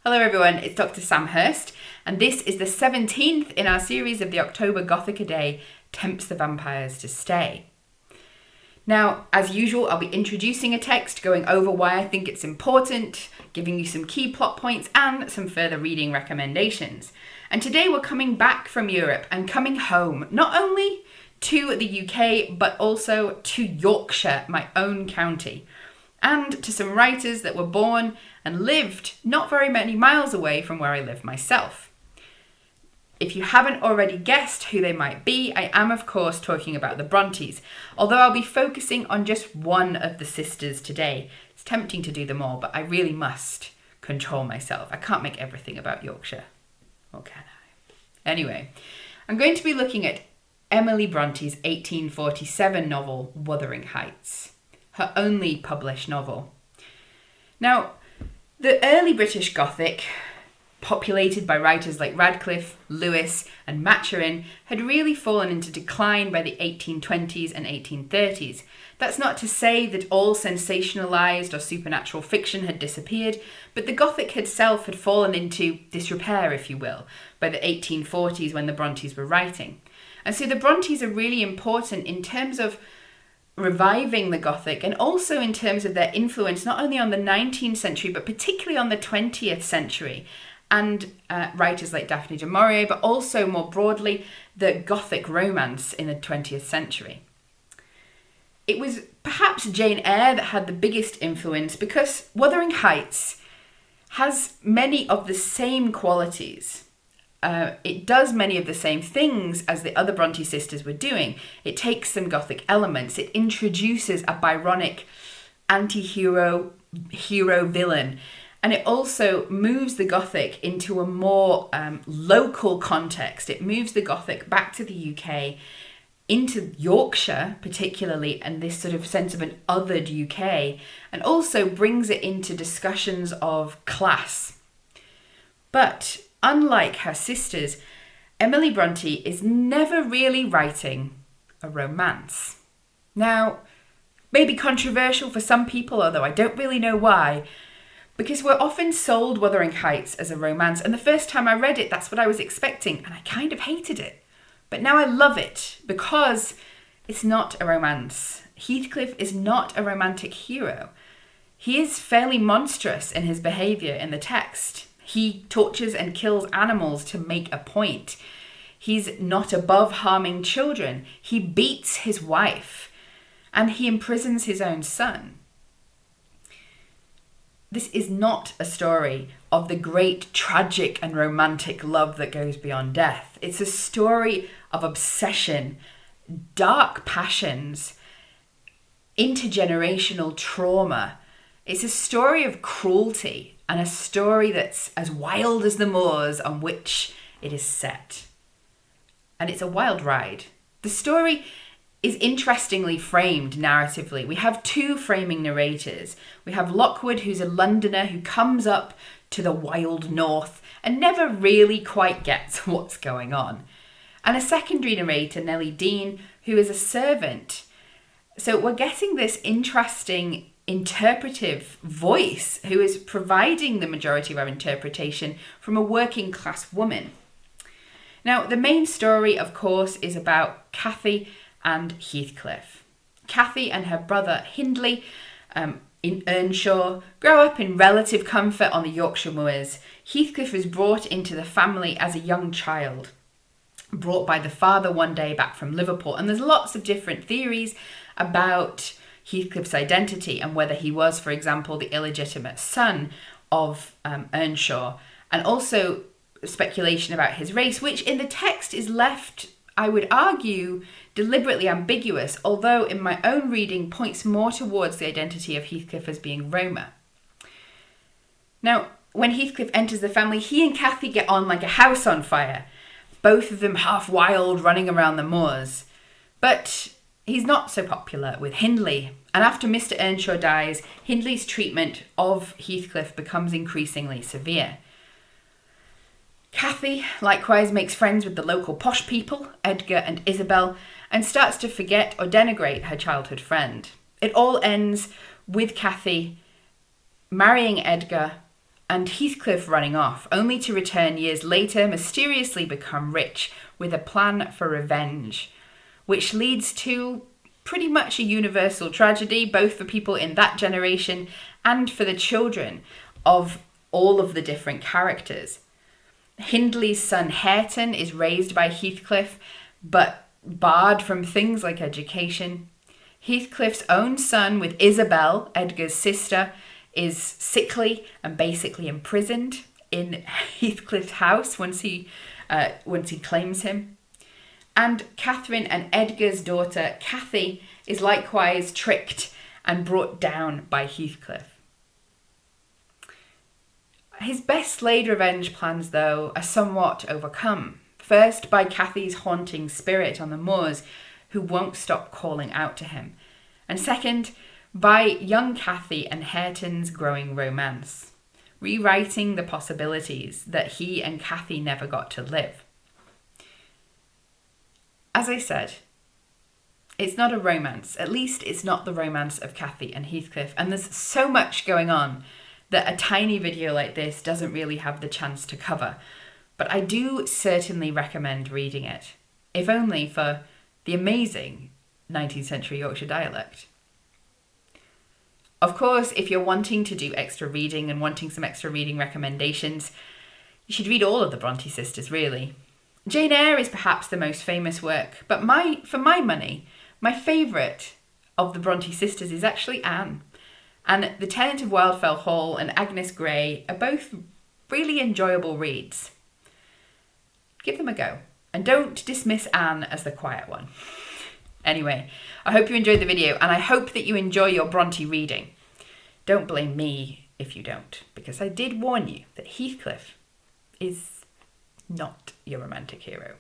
Hello everyone, it's Dr. Sam Hurst, and this is the 17th in our series of the October Gothic A Day, Tempts the Vampires to Stay. Now, as usual, I'll be introducing a text, going over why I think it's important, giving you some key plot points and some further reading recommendations. And today we're coming back from Europe and coming home, not only to the UK, but also to Yorkshire, my own county, and to some writers that were born and lived not very many miles away from where I live myself. If you haven't already guessed who they might be, I am of course talking about the Brontes, although I'll be focusing on just one of the sisters today. It's tempting to do them all, but I really must control myself. I can't make everything about Yorkshire, or can I? Anyway, I'm going to be looking at Emily Bronte's 1847 novel, Wuthering, her only published novel. Now, the early British Gothic, populated by writers like Radcliffe, Lewis, and Maturin, had really fallen into decline by the 1820s and 1830s. That's not to say that all sensationalised or supernatural fiction had disappeared, but the Gothic itself had fallen into disrepair, if you will, by the 1840s when the Brontes were writing. And so the Brontes are really important in terms of reviving the Gothic, and also in terms of their influence not only on the 19th century but particularly on the 20th century, and writers like Daphne du Maurier, but also more broadly the Gothic romance in the 20th century. It was perhaps Jane Eyre that had the biggest influence because Wuthering Heights has many of the same qualities. It does many of the same things as the other Bronte sisters were doing. It takes some Gothic elements. It introduces a Byronic anti-hero, hero-villain. And it also moves the Gothic into a more local context. It moves the Gothic back to the UK, into Yorkshire particularly, and this sort of sense of an othered UK, and also brings it into discussions of class. But unlike her sisters, Emily Bronte is never really writing a romance. Now, maybe controversial for some people, although I don't really know why, because we're often sold Wuthering Heights as a romance, and the first time I read it, that's what I was expecting, and I kind of hated it. But now I love it, because it's not a romance. Heathcliff is not a romantic hero. He is fairly monstrous in his behaviour in the text. He tortures and kills animals to make a point. He's not above harming children. He beats his wife, and he imprisons his own son. This is not a story of the great tragic and romantic love that goes beyond death. It's a story of obsession, dark passions, intergenerational trauma. It's a story of cruelty, and a story that's as wild as the moors on which it is set. And it's a wild ride. The story is interestingly framed narratively. We have two framing narrators. We have Lockwood, who's a Londoner who comes up to the wild north and never really quite gets what's going on. And a secondary narrator, Nellie Dean, who is a servant. So we're getting this interesting interpretive voice who is providing the majority of our interpretation from a working class woman. Now, the main story, of course, is about Cathy and Heathcliff. Cathy and her brother Hindley in Earnshaw grow up in relative comfort on the Yorkshire moors. Heathcliff is brought into the family as a young child, brought by the father one day back from Liverpool. And there's lots of different theories about Heathcliff's identity and whether he was, for example, the illegitimate son of Earnshaw, and also speculation about his race, which in the text is left, I would argue, deliberately ambiguous, although in my own reading points more towards the identity of Heathcliff as being Roma. Now, when Heathcliff enters the family, he and Cathy get on like a house on fire, both of them half wild, running around the moors. But he's not so popular with Hindley, and after Mr. Earnshaw dies, Hindley's treatment of Heathcliff becomes increasingly severe. Cathy likewise makes friends with the local posh people, Edgar and Isabel, and starts to forget or denigrate her childhood friend. It all ends with Cathy marrying Edgar and Heathcliff running off, only to return years later, mysteriously become rich with a plan for revenge, which leads to pretty much a universal tragedy, both for people in that generation and for the children of all of the different characters. Hindley's son Hareton is raised by Heathcliff, but barred from things like education. Heathcliff's own son with Isabel, Edgar's sister, is sickly and basically imprisoned in Heathcliff's house once he claims him. And Catherine and Edgar's daughter, Cathy, is likewise tricked and brought down by Heathcliff. His best laid revenge plans, though, are somewhat overcome. First, by Cathy's haunting spirit on the moors, who won't stop calling out to him. And second, by young Cathy and Hareton's growing romance, rewriting the possibilities that he and Cathy never got to live. As I said, it's not a romance. At least it's not the romance of Cathy and Heathcliff. And there's so much going on that a tiny video like this doesn't really have the chance to cover. But I do certainly recommend reading it, if only for the amazing 19th century Yorkshire dialect. Of course, if you're wanting to do extra reading and wanting some extra reading recommendations, you should read all of the Bronte sisters, really. Jane Eyre is perhaps the most famous work, but for my money, my favourite of the Bronte sisters is actually Anne. And The Tenant of Wildfell Hall and Agnes Grey are both really enjoyable reads. Give them a go. And don't dismiss Anne as the quiet one. Anyway, I hope you enjoyed the video, and I hope that you enjoy your Bronte reading. Don't blame me if you don't, because I did warn you that Heathcliff is not your romantic hero.